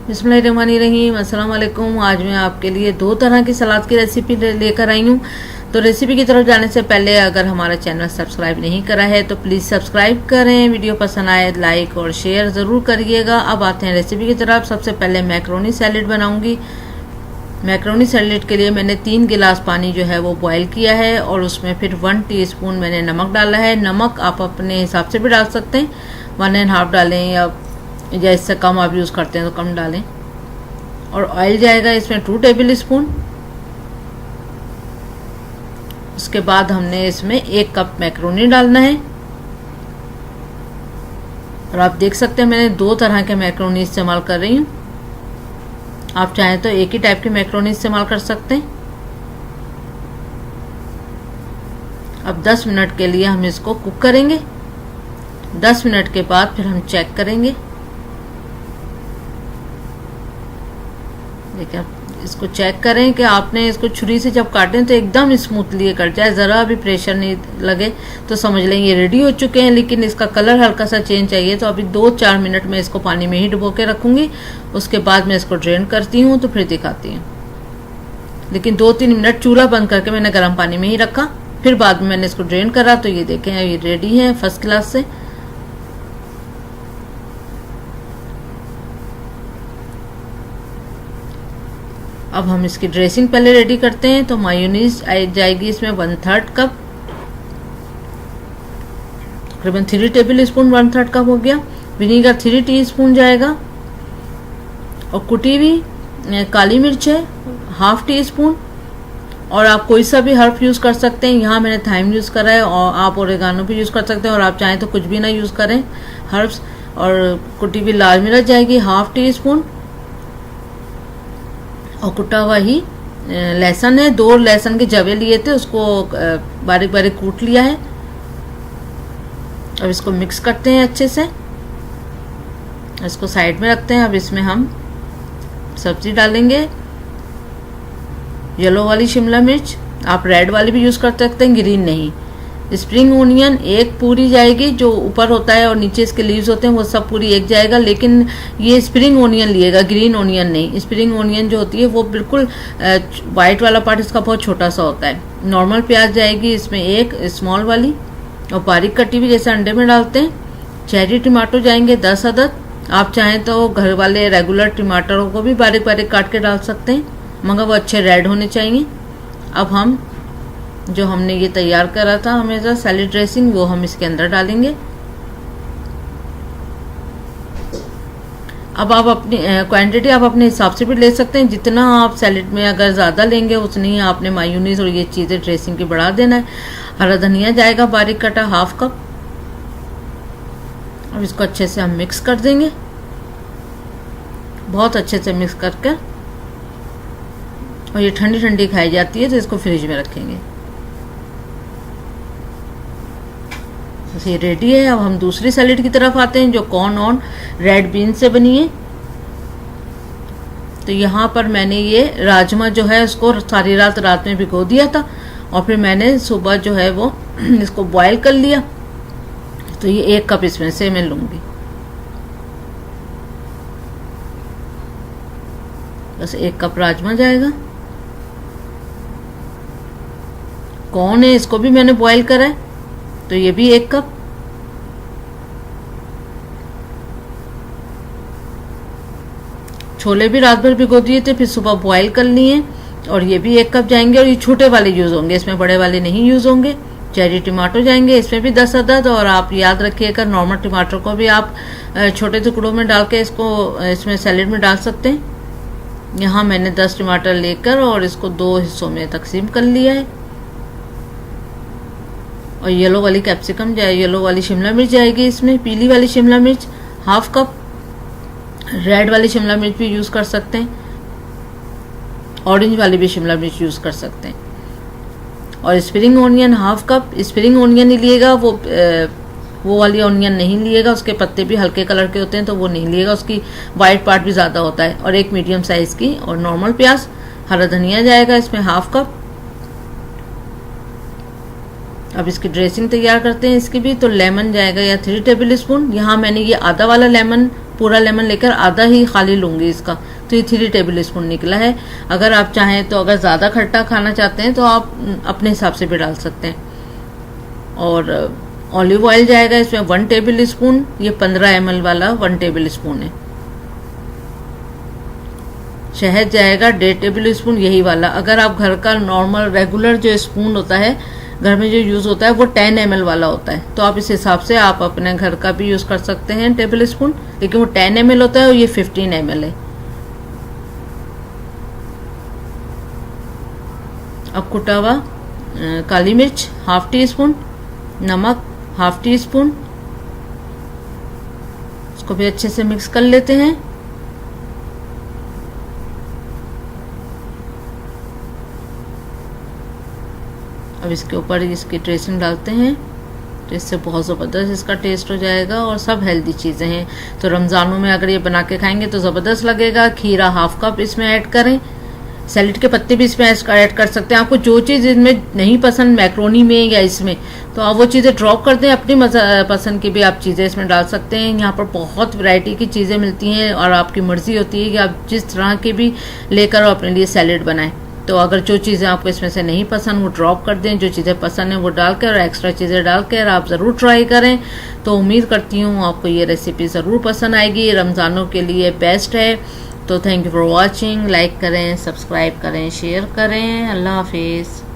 बिस्मिल्लाहिर्रहमानिर्रहीम। अस्सलाम वालेकुम। आज मैं आपके लिए दो तरह की सलाद की रेसिपी लेकर आई हूँ। तो रेसिपी की तरफ जाने से पहले अगर हमारा चैनल सब्सक्राइब नहीं करा है तो प्लीज़ सब्सक्राइब करें। वीडियो पसंद आए लाइक और शेयर ज़रूर करिएगा। अब आते हैं रेसिपी की तरफ। सबसे पहले मैक्रोनी सैलेड बनाऊँगी। मैक्रोनी सैलेड के लिए मैंने 3 गिलास पानी जो है वो बॉयल किया है और उसमें फिर 1 टीस्पून मैंने नमक डाला है। नमक आप अपने हिसाब से भी डाल सकते हैं, 1.5 डालें या इससे कम आप यूज़ करते हैं तो कम डालें। और ऑयल जाएगा इसमें 2 टेबल स्पून। उसके बाद हमने इसमें 1 कप मैक्रोनी डालना है। और आप देख सकते हैं मैंने 2 तरह के मैक्रोनी इस्तेमाल कर रही हूँ। आप चाहें तो एक ही टाइप की मैक्रोनी इस्तेमाल कर सकते हैं। अब 10 मिनट के लिए हम इसको कुक करेंगे। 10 मिनट के बाद फिर हम चेक करेंगे। देखिए, आप इसको चेक करें कि आपने इसको छुरी से जब काटें तो एकदम स्मूथली ये कट जाए, ज़रा भी प्रेशर नहीं लगे तो समझ लें ये रेडी हो चुके हैं। लेकिन इसका कलर हल्का सा चेंज चाहिए तो अभी 2-4 मिनट में इसको पानी में ही डुबो के रखूँगी। उसके बाद मैं इसको ड्रेन करती हूँ तो फिर दिखाती हूँ। लेकिन 2-3 मिनट चूल्हा बंद करके मैंने गर्म पानी में ही रखा, फिर बाद में मैंने इसको ड्रेन करा। तो ये देखें ये रेडी है फर्स्ट क्लास से। अब हम इसकी ड्रेसिंग पहले रेडी करते हैं। तो मायोनीज जाएगी इसमें 1/3 कप, तकरीबन 3 टेबल स्पून, 1/3 कप हो गया। विनीगर 3 टीस्पून जाएगा। और कुटी हुई काली मिर्च है 1/2 टीस्पून। और आप कोई सा भी हर्ब यूज़ कर सकते हैं। यहाँ मैंने थाइम यूज़ करा है और आप ओरेगानो भी यूज़ कर सकते हैं। और आप चाहें तो कुछ भी ना यूज़ करें हर्ब्स। और कुटी हुई लाल मिर्च जाएगी 1/2 टीस्पून। और कुटा हुआ ही लहसुन है, 2 लहसुन के जवे लिए थे, उसको बारीक बारीक कूट लिया है। अब इसको मिक्स करते हैं अच्छे से, इसको साइड में रखते हैं। अब इसमें हम सब्जी डालेंगे। येलो वाली शिमला मिर्च, आप रेड वाली भी यूज़ कर सकते हैं, ग्रीन नहीं। स्प्रिंग ओनियन 1 पूरी जाएगी, जो ऊपर होता है और नीचे इसके लीव्स होते हैं वो सब पूरी 1 जाएगा। लेकिन ये स्प्रिंग ओनियन लिएगा, ग्रीन ओनियन नहीं। स्प्रिंग ओनियन जो होती है वो बिल्कुल वाइट वाला पार्ट इसका बहुत छोटा सा होता है। नॉर्मल प्याज जाएगी इसमें 1 स्मॉल वाली और बारीक कटी हुई जैसे अंडे में डालते हैं। चेरी टमाटो जाएंगे 10 अदद। आप चाहें तो घर वाले रेगुलर टमाटरों को भी बारीक बारीक काट के डाल सकते हैं, मगर वो अच्छे रेड होने चाहिए। अब हम जो हमने ये तैयार करा था हमेशा सैलेड ड्रेसिंग, वो हम इसके अंदर डालेंगे। अब आप अपनी क्वांटिटी आप अपने हिसाब से भी ले सकते हैं। जितना आप सैलेड में अगर ज़्यादा लेंगे उतनी ही आपने मायोनीज और ये चीज़ें ड्रेसिंग की बढ़ा देना है। हरा धनिया जाएगा बारीक कटा 1/2 कप। अब इसको अच्छे से हम मिक्स कर देंगे, बहुत अच्छे से मिक्स करके। और ये ठंडी ठंडी खाई जाती है तो इसको फ्रिज में रखेंगे। बस ये रेडी है। अब हम दूसरी सैलेड की तरफ आते हैं जो कॉर्न और रेड बीन से बनी है। तो यहाँ पर मैंने ये राजमा जो है उसको सारी रात में भिगो दिया था और फिर मैंने सुबह जो है वो इसको बॉयल कर लिया। तो ये 1 कप इसमें से मैं लूँगी। बस 1 कप राजमा जाएगा। कॉर्न है इसको भी मैंने बॉयल करा है तो ये भी 1 कप। छोले भी रात भर भिगो दिए थे, फिर सुबह बॉयल कर लिए और ये भी 1 कप जाएंगे। और ये छोटे वाले यूज़ होंगे, इसमें बड़े वाले नहीं यूज़ होंगे। चेरी टमाटो जाएंगे इसमें भी 10 अदद। और आप याद रखिएगा नॉर्मल टमाटर को भी आप छोटे टुकड़ों में डाल के इसको इसमें सैलेड में डाल सकते हैं। यहाँ मैंने 10 टमाटर लेकर और इसको 2 हिस्सों में तकसीम कर लिया है। और येलो वाली कैप्सिकम येलो वाली शिमला मिर्च जाएगी इसमें, पीली वाली शिमला मिर्च 1/2 कप। रेड वाली शिमला मिर्च भी यूज़ कर सकते हैं, ऑरेंज वाली भी शिमला मिर्च यूज़ कर सकते हैं। और spring onion 1/2 cup. Spring onion ही लिएगा, वो वाली ओनियन नहीं लिएगा, उसके पत्ते भी हल्के कलर के होते हैं तो वो नहीं लिएगा, उसकी वाइट पार्ट भी ज़्यादा होता है। और 1 मीडियम साइज़ की और नॉर्मल प्याज। हरा धनिया जाएगा इसमें 1/2 कप। अब इसकी ड्रेसिंग तैयार करते हैं इसकी भी। तो लेमन जाएगा या 3 टेबल स्पून। यहाँ मैंने ये आधा वाला लेमन पूरा लेमन लेकर आधा ही खाली लूँगी इसका, तो ये 3 टेबल स्पून निकला है। अगर आप चाहें तो अगर ज़्यादा खट्टा खाना चाहते हैं तो आप अपने हिसाब से भी डाल सकते हैं। और ऑलिव ऑयल जाएगा इसमें 1 टेबल स्पून, ये 15 ml वाला 1 टेबल स्पून है। शहद जाएगा 1.5 टेबल स्पून, यही वाला। अगर आप घर का नॉर्मल रेगुलर जो स्पून होता है घर में जो यूज़ होता है वो 10 ml वाला होता है, तो आप इस हिसाब से आप अपने घर का भी यूज़ कर सकते हैं टेबल स्पून, लेकिन वो 10 ml होता है और ये 15 ml है। अब कुटा हुआ काली मिर्च 1/2 टी स्पून, नमक 1/2 टी स्पून, इसको भी अच्छे से मिक्स कर लेते हैं। अब इसके ऊपर इसकी ड्रेसिंग डालते हैं, तो इससे बहुत ज़बरदस्त इसका टेस्ट हो जाएगा और सब हेल्दी चीज़ें हैं। तो रमज़ानों में अगर ये बना के खाएंगे तो ज़बरदस्त लगेगा। खीरा 1/2 कप इसमें ऐड करें, सैलेड के पत्ते भी इसमें ऐड कर सकते हैं। आपको जो चीज़ इसमें नहीं पसंद मैक्रोनी में या इसमें, तो आप वो चीज़ें ड्रॉप कर दें, अपनी पसंद की भी आप चीज़ें इसमें डाल सकते हैं। यहाँ पर बहुत वैरायटी की चीज़ें मिलती हैं और आपकी मर्ज़ी होती है कि आप जिस तरह की भी लेकर अपने लिए सैलेड बनाएं। तो अगर जो चीज़ें आपको इसमें से नहीं पसंद वो ड्रॉप कर दें, जो चीज़ें पसंद हैं वो डालकर और एक्स्ट्रा चीज़ें डालकर आप ज़रूर ट्राई करें। तो उम्मीद करती हूँ आपको ये रेसिपी ज़रूर पसंद आएगी, रमज़ानों के लिए बेस्ट है। तो thank you for watching, like करें, सब्सक्राइब करें, शेयर करें। अल्लाह हाफिज़।